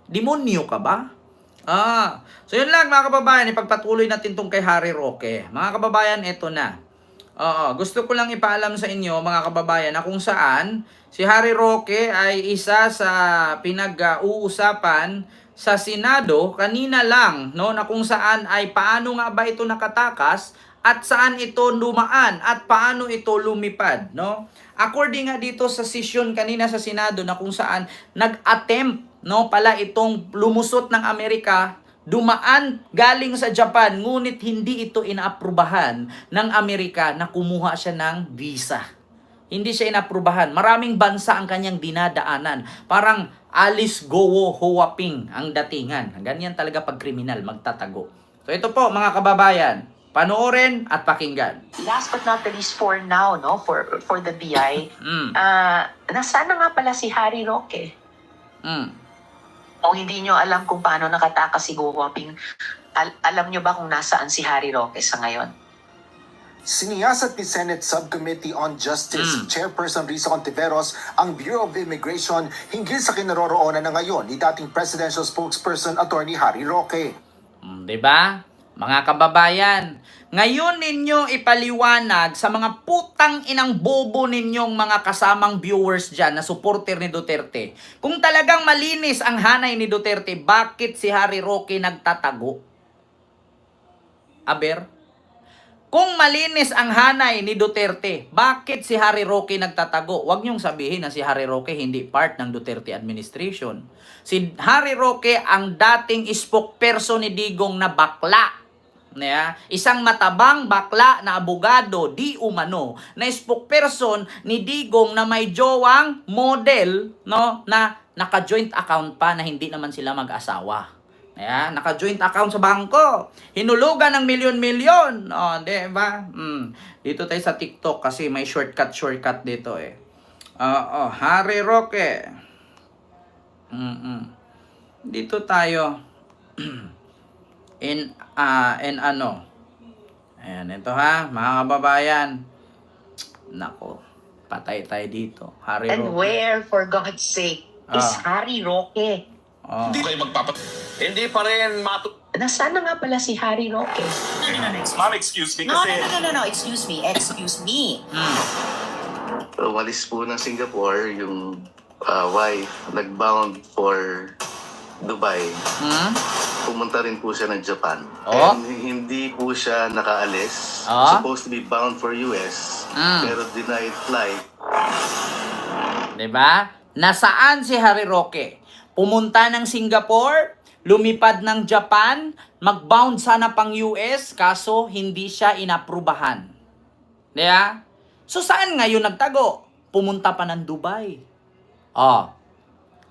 Demonyo ka ba? So yun lang mga kababayan, ipagpatuloy natin tong kay Harry Roque. Mga kababayan, eto na. Gusto ko lang ipaalam sa inyo mga kababayan na kung saan si Harry Roque ay isa sa pinag-uusapan sa Senado kanina lang, no, na kung saan ay paano nga ba ito nakatakas at saan ito dumaan at paano ito lumipad, no? According nga dito sa session kanina sa Senado na kung saan nag-attempt, no, pala itong lumusot ng Amerika, dumaan galing sa Japan, ngunit hindi ito inaaprubahan ng Amerika na kumuha siya ng visa. Hindi siya inaaprubahan. Maraming bansa ang kanyang dinadaanan. Parang Alice Gowo Huaping ang datingan. Ganyan talaga pag kriminal, magtatago. So ito po mga kababayan, panoorin at pakinggan. Last but not the least for now, no, for the BI, nasaan na nga pala si Harry Roque? O hindi nyo alam kung paano nakatakas si Go Huaping, alam nyo ba kung nasaan si Harry Roque sa ngayon? Siniyasat ni Senate Subcommittee on Justice Chairperson Risa Ontiveros ang Bureau of Immigration hinggil sa kinaroroonan na ngayon ni dating presidential spokesperson Attorney Harry Roque. Diba? Mga kababayan, ngayon ninyo ipaliwanag sa mga putang inang bobo ninyong mga kasamang viewers dyan na supporter ni Duterte. Kung talagang malinis ang hanay ni Duterte, bakit si Harry Roque nagtatago? Aber? Kung malinis ang hanay ni Duterte, bakit si Harry Roque nagtatago? Huwag niyong sabihin na si Harry Roque hindi part ng Duterte administration. Si Harry Roque ang dating spokesperson ni Digong na bakla. Isang matabang bakla na abogado, di umano, na spokesperson ni Digong na may jowang model, no, na naka-joint account pa na hindi naman sila mag-asawa. Naka-joint account sa bangko. Hinulugan ng milyon-milyon. Diba? Dito tayo sa TikTok kasi may shortcut dito eh. Harry Roque. Dito tayo. in ano. Ayan, ito ha, mga kababayan. Nako, patay tayo dito. Harry Roque. And where, for God's sake, is Harry Roque? Hindi kayo Hindi pa rin Nasaan na nga pala si Harry Roque? Ma'am, excuse me No, kasi... no. Excuse me. Walis po ng Singapore yung wife, nagbound for Dubai. Pumunta rin po siya ng Japan. And hindi po siya nakaalis. Supposed to be bound for US. Pero denied flight. Diba? Nasaan si Harry Roque? Pumunta ng Singapore, lumipad ng Japan, magbound sana pang US, kaso hindi siya inaprubahan. Diba? So saan ngayon nagtago? Pumunta pa ng Dubai.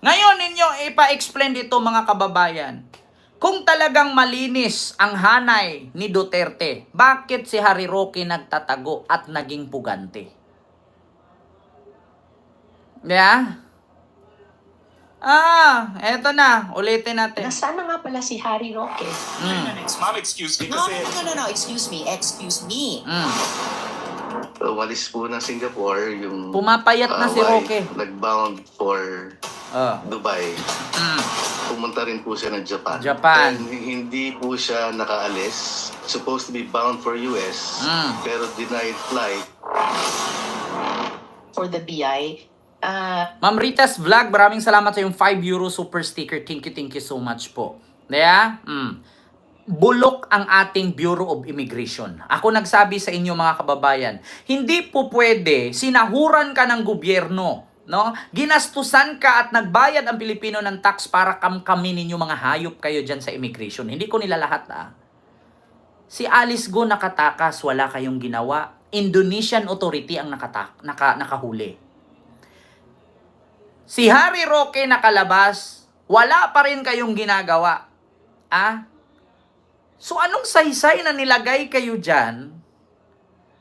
Ngayon ninyo ipa-explain dito mga kababayan. Kung talagang malinis ang hanay ni Duterte, bakit si Harry Roque nagtatago at naging pugante? Yeah? Eto na. Ulitin natin. Nasaan na nga pala si Harry Roque? Ma'am, excuse me No, kasi... no. Excuse me. Walis po ng Singapore yung Pumapayat na si Roque. Nagbound for Dubai. Pumunta rin po siya ng Japan. And hindi po siya nakaalis. Supposed to be bound for US. Pero denied flight. For the BI, Ma'am Rita's Vlog, maraming salamat sa yung 5 euro super sticker. Thank you so much po. Bulok ang ating Bureau of Immigration. Ako nagsabi sa inyo mga kababayan, hindi po pwede sinahuran ka ng gobyerno, no? Ginastusan ka at nagbayad ang Pilipino ng tax para kamkamin ninyo mga hayop kayo dyan sa immigration. Hindi ko nila lahat Si Alice Go nakatakas, wala kayong ginawa. Indonesian authority ang nakahuli. Si Harry Roque nakalabas, wala pa rin kayong ginagawa. So anong saysay na nilagay kayo dyan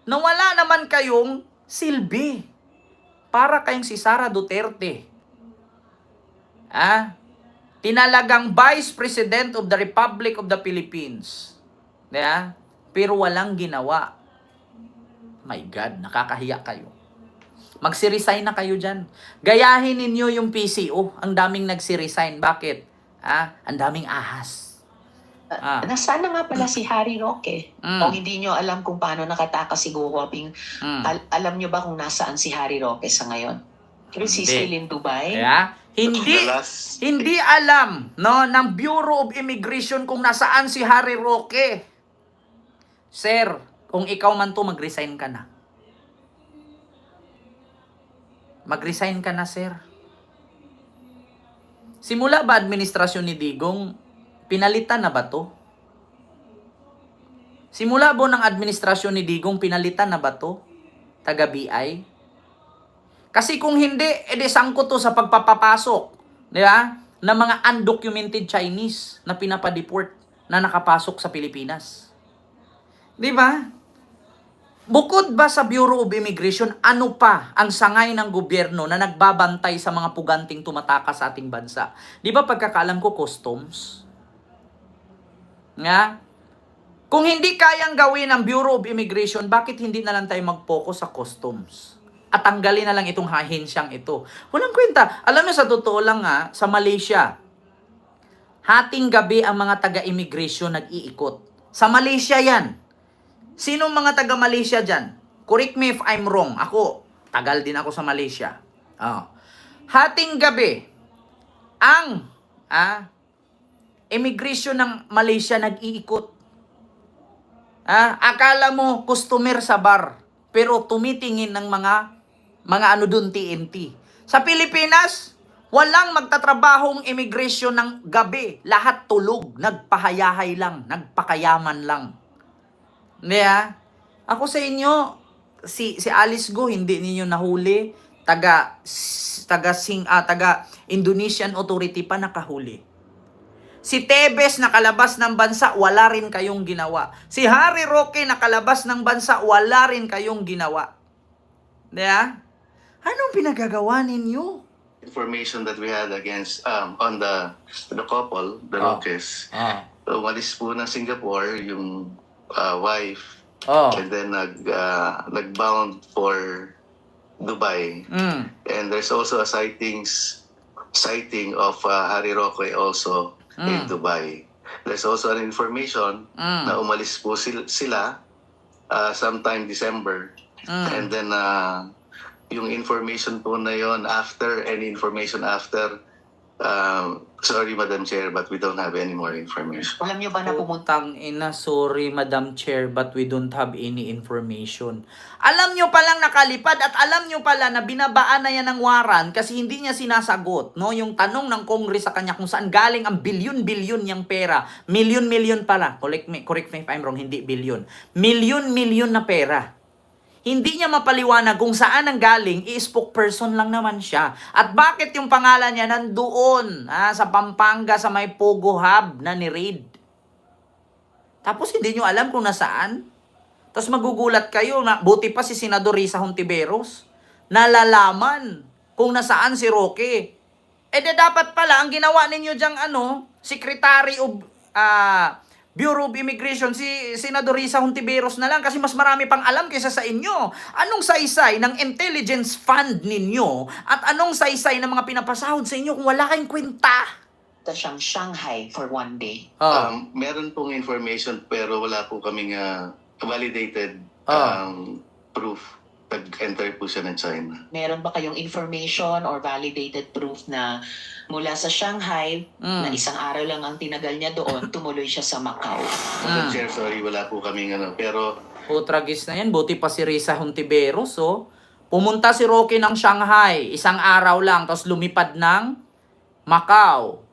na wala naman kayong silbi? Para kayong si Sara Duterte. Tinalagang Vice President of the Republic of the Philippines. Pero walang ginawa. My God, nakakahiya kayo. Magsi-resign na kayo dyan. Gayahin ninyo yung PCO. Ang daming nagsi-resign. Bakit? Ang daming ahas. Nasaan na nga pala si Harry Roque? Kung hindi nyo alam kung paano nakatakas si Go Huaping, alam nyo ba kung nasaan si Harry Roque sa ngayon? Is he still in Dubai? Kaya, hindi alam ng Bureau of Immigration kung nasaan si Harry Roque. Sir, kung ikaw man to, mag-resign ka na. Mag-resign ka na, sir. Simula ba administrasyon ni Digong, pinalitan na ba to? Simula ba ng administrasyon ni Digong, pinalitan na ba to? Taga-BI? Kasi kung hindi, edi sangko to sa pagpapapasok, di ba? Ng mga undocumented Chinese na pinapadeport na nakapasok sa Pilipinas. Di ba? Bukod ba sa Bureau of Immigration, ano pa ang sangay ng gobyerno na nagbabantay sa mga puganting tumatakas sa ating bansa? Di ba pagkakaalam ko, customs? Nga? Kung hindi kayang gawin ng Bureau of Immigration, bakit hindi na lang tayo mag-focus sa customs? At tanggalin na lang itong hahinsyang ito. Walang kwenta. Alam mo, sa totoo lang sa Malaysia, hating gabi ang mga taga-immigration nag-iikot. Sa Malaysia yan. Sinong mga taga-Malaysia dyan? Correct me if I'm wrong. Ako, tagal din ako sa Malaysia. Hating gabi, ang immigration ng Malaysia nag-iikot. Akala mo customer sa bar, pero tumitingin ng mga ano dun, TNT. Sa Pilipinas, walang magtatrabahong immigration ng gabi. Lahat tulog, nagpahayahay lang, nagpakayaman lang. Ako sa inyo, si Alice Go, hindi ninyo nahuli. Taga Indonesian Authority pa nakahuli. Si Tebes nakalabas ng bansa, wala rin kayong ginawa. Si Harry Roque nakalabas ng bansa, wala rin kayong ginawa. Anong pinagagawa ninyo? Information that we had against on the couple, the Roques. Umalis po ng Singapore yung wife, and then nagbound for Dubai. And there's also a sighting of Harry Roque also in Dubai. There's also an information na umalis po sila sometime December. And then yung information po na yon, any information after, sorry Madam Chair, but we don't have any more information. Alam nyo ba na pumunta? Sorry Madam Chair, but we don't have any information. Alam nyo palang nakalipad at alam nyo pala na binabaan na yan ng waran kasi hindi niya sinasagot yung tanong ng Congress sa kanya kung saan galing ang bilyon-bilyon niyang pera. Milyon-milyon pala. Correct me if I'm wrong, hindi bilyon. Milyon-milyon na pera. Hindi niya mapaliwanag kung saan ang galing, i-spokesperson lang naman siya. At bakit yung pangalan niya nandoon sa Pampanga sa may Pogo Hub na ni-raid? Tapos hindi nyo alam kung nasaan. Tapos magugulat kayo na buti pa si Senador Risa Hontiveros nalalaman kung nasaan si Roque. Dapat pala ang ginawa ninyo diyang Secretary of Bureau of Immigration, si Senador Risa Hontiveros na lang kasi mas marami pang alam kaysa sa inyo. Anong saysay ng intelligence fund ninyo at anong saysay ng mga pinapasahod sa inyo kung wala kayong kwenta? Siyang Shanghai for one day. Meron pong information pero wala po kaming validated proof. Pag-enter po siya ng China. Meron ba kayong information or validated proof na mula sa Shanghai, na isang araw lang ang tinagal niya doon, tumuloy siya sa Macau? Madam Chair, sorry, wala po kaming pero... Tragis na yan. Buti pa si Risa Hontiveros, Pumunta si Roque ng Shanghai, isang araw lang, tapos lumipad ng Macau.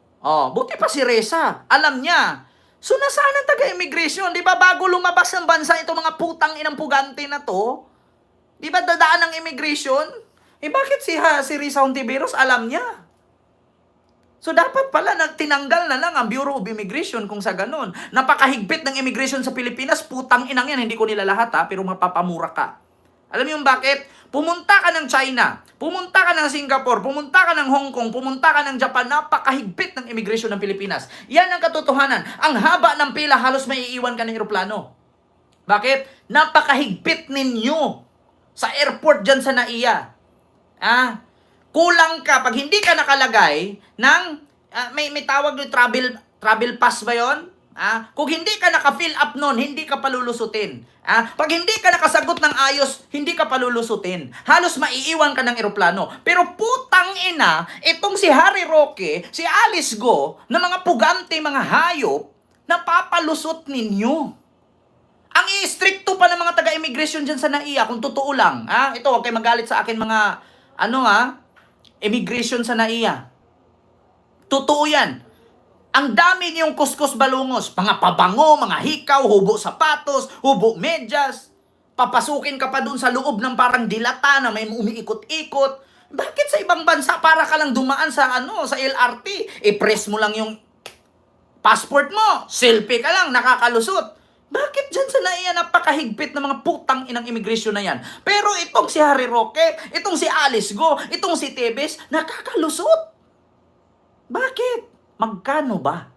Buti pa si Risa. Alam niya. So, nasaan ang taga-immigration? Di ba bago lumabas ng bansa itong mga putang inang pugante na to? Di ba dadaan ng immigration? Bakit si Risa Hontiveros alam niya? So dapat pala tinanggal na lang ang Bureau of Immigration kung sa ganun. Napakahigpit ng immigration sa Pilipinas, putang inang yan. Hindi ko nila lahat pero mapapamura ka. Alam niyo bakit? Pumunta ka ng China, pumunta ka ng Singapore, pumunta ka ng Hong Kong, pumunta ka ng Japan, napakahigpit ng immigration ng Pilipinas. Yan ang katotohanan. Ang haba ng pila, halos may iiwan ka ng eroplano. Bakit? Napakahigpit ninyo sa airport dyan sa NAIA. Kulang ka pag hindi ka nakalagay ng may tawag yung travel pass ba 'yon? Kung hindi ka naka-fill up noon, hindi ka palulusutin. Pag hindi ka nakasagot ng ayos, hindi ka palulusutin. Halos maiiwan ka ng eroplano. Pero putang ina, itong si Harry Roque, si Alice Go, na mga pugante, mga hayop, napapalusot ninyo. Ang i-stricto pa ng mga taga-immigration dyan sa NAIA, kung totoo lang. Ito, huwag kayo magalit sa akin mga, immigration sa NAIA. Totoo yan. Ang dami niyong kuskus balungos, mga pabango, mga hikaw, hubo sapatos, hubo medyas. Papasukin ka pa dun sa loob ng parang dilata na may umiikot-ikot. Bakit sa ibang bansa para ka lang dumaan sa sa LRT? I-press mo lang yung passport mo, selfie ka lang, nakakalusot. Bakit dyan sa NAIA napakahigpit ng mga putang inang immigration na yan? Pero itong si Harry Roque, itong si Alice Go, itong si Tebes, nakakalusot. Bakit? Magkano ba?